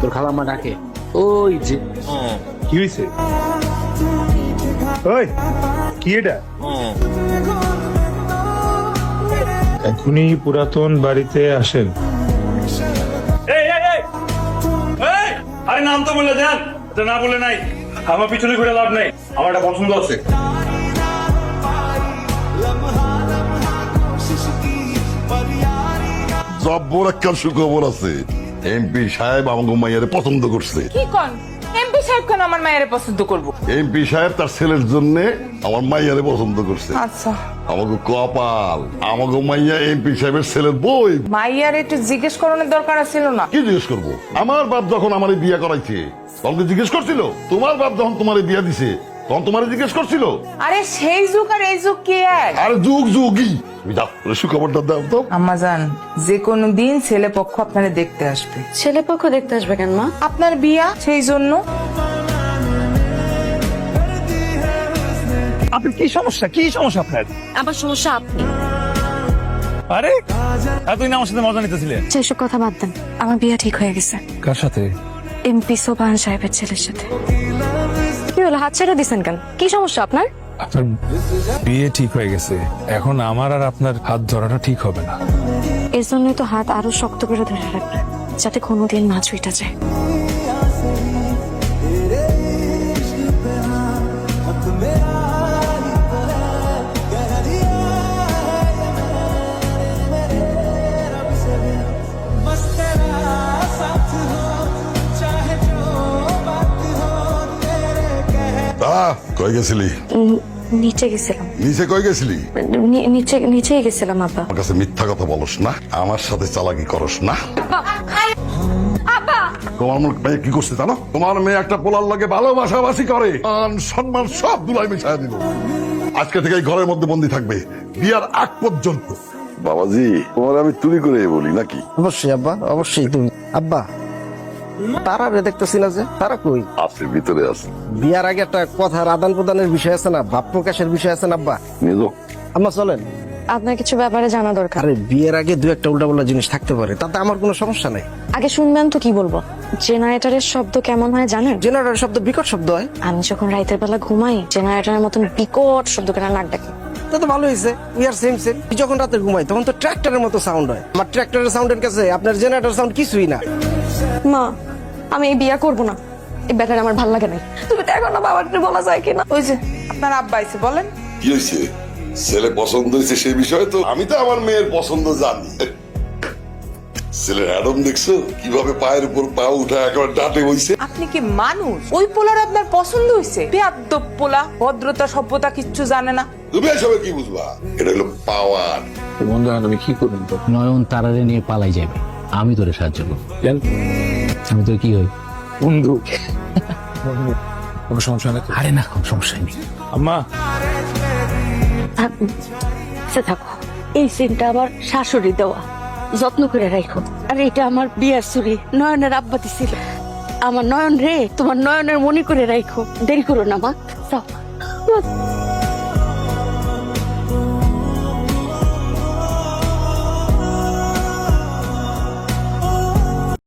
তোর খালাম্মা ডাকে। ওই যে কি হয়েছে? ওই কি এটা? এখনই পুরাতন বাড়িতে আসেন। আরে নাম তো বলে দেন, না বলে নাই। আমার পিছনে ঘুরে লাভ নাই, আমার একটা পছন্দ আছে। জব্বর একটা সুখবর আছে, এমপি সাহেব আমাকে মাইয়ারে পছন্দ করছে। কি কোন এমপি সাহেব কেন আমার মায়ের পছন্দ করব? এমপি সাহেব তার ছেলের জন্য আমার মাইয়ারে পছন্দ করছে। আচ্ছা, আমাকে কপাল, আমাকে মাইয়া এমপি সাহেবের ছেলের বই। মাইয়ার একটু জিজ্ঞেস করানোর দরকার ছিল না? কি জিজ্ঞেস করবো? আমার বাপ যখন আমার বিয়ে করাইছে তখন কি জিজ্ঞেস করছিল? তোমার বাপ যখন তোমার বিয়ে দিছে তখন তোমার জিজ্ঞেস করছিল? আরে সেই যুগ আর এই যুগ কি এক? আর যুগ যুগই। তুমি যাও সুখবরটা দাও তো। আম্মাজান, যে কোনো দিন ছেলে পক্ষ আপনারে দেখতে আসবে। ছেলে পক্ষ দেখতে আসবে কেন মা? আপনার বিয়া, সেই জন্য। আপনার কি সমস্যা? কি সমস্যা আপনার? আমার সমস্যা আপনি। আরে এতদিন আমার সাথে মজা নিতেছিলেন। সেসব কথা বাদ দেন, আমার বিয়ে ঠিক হয়ে গেছে। কার সাথে? এমপি সোবান সাহেবের ছেলের সাথে। কি হলো, হাত ছেড়ে দিছেন কেন? কি সমস্যা আপনার? আপনার বিয়ে ঠিক হয়ে গেছে, এখন আমার আর আপনার হাত ধরাটা ঠিক হবে না। এর জন্যই তো হাত আরো শক্ত করে ধরে রাখবেন, যাতে কোনোদিন না ছুঁইটা যায়। কই গেছিলি? নিচে গেছিলাম। নিচে কই গেছিলি? নিচেই গেছিলাম আব্বা। আমার কাছে মিথ্যা কথা বলস না, আমার সাথে চালাকি করস না। তোমার মেয়ে কি করছে জানো? তোমার মেয়ে একটা পোলার লাগে ভালোবাসাবাসি করে, মান সম্মান সব দুলাই মিশাই দিল। আজকে থেকে এই ঘরের মধ্যে বন্দি থাকবে বিয়ার আগ পর্যন্ত। বাবাজি, তোমার আমি চুরি করে বলি নাকি? অবশ্যই আব্বা, অবশ্যই। তুমি আব্বা, তারা দেখতেছি না যে তারা কই? আছে, ভিতরে আছে। বিয়ার আগে একটা কথার আদান প্রদানের বিষয় আছে না, ভাব প্রকাশের বিষয় আছে না আব্বা? নিজো আম্মা চলেন। আপনার কিছু ব্যাপারে জানা দরকার। আরে বিয়ের আগে দু একটা উল্টাপাল্টা জিনিস থাকতে পারে, তাতে আমার কোনো সমস্যা নাই। আগে শুনবেন তো কি বলবো। জেনারেটরের শব্দ কেমন হয় জানেন? জেনারেটর শব্দ বিকট শব্দ হয়। আমি যখন রাতের বেলা ঘুমাই, জেনারেটরের মতন বিকট শব্দ করে নাক ডাকে। তা তো ভালো হয়েছে, উই আর সেম সেম। যখন রাতে ঘুমাই তখন তো ট্র্যাক্টরের মতো সাউন্ড হয়। আমার ট্র্যাক্টরের সাউন্ডের কাছে আপনার জেনারেটর সাউন্ড কিছুই না। মা, আমি এই বিয়া করবো না, এই ব্যাটার আমার ভাল লাগে নাই। তুমি দেখো না বাবার বলা যায় কিনা। ওই যে আপনার আব্বা আইছে, বলেন। কি হয়েছে? ছেলে পছন্দ হয়েছে সেই বিষয়ে তো আমি তো আমার মেয়ের পছন্দ জানি। ছেলের অ্যাডম দেখছো কিভাবে পায়ের উপর পা উঠা একেবারে ডাটে বইছে। আপনি কি মানুষ? ওই পোলার আপনার পছন্দ হয়েছে? বেয়াদ্দপ পোলা, ভদ্রতা সভ্যতা কিচ্ছু জানে না। তুমি এসবে কি বুঝবা? এটা হলো পাওয়ার। বন্ধু, আমি কি করবো? নয়ন তারারে নিয়ে পালাই যাবে, আমি তোরে সাহায্য করবো। আমি তোর কি হই? বন্ধু, কোনো সমস্যা নেই? আরে না, কোনো সমস্যা নেই। আম্মা, থাকো, এই সিনটা আমার শাশুড়ি দেওয়া, যত্ন করে রাখো। আর এটা আমার বিয়ার চুরি, নয়নের আব্বা দিছিল। আমার নয়ন রে, তোমার নয়নের মনে করে রাখো। দেরি করো না মা, যাও।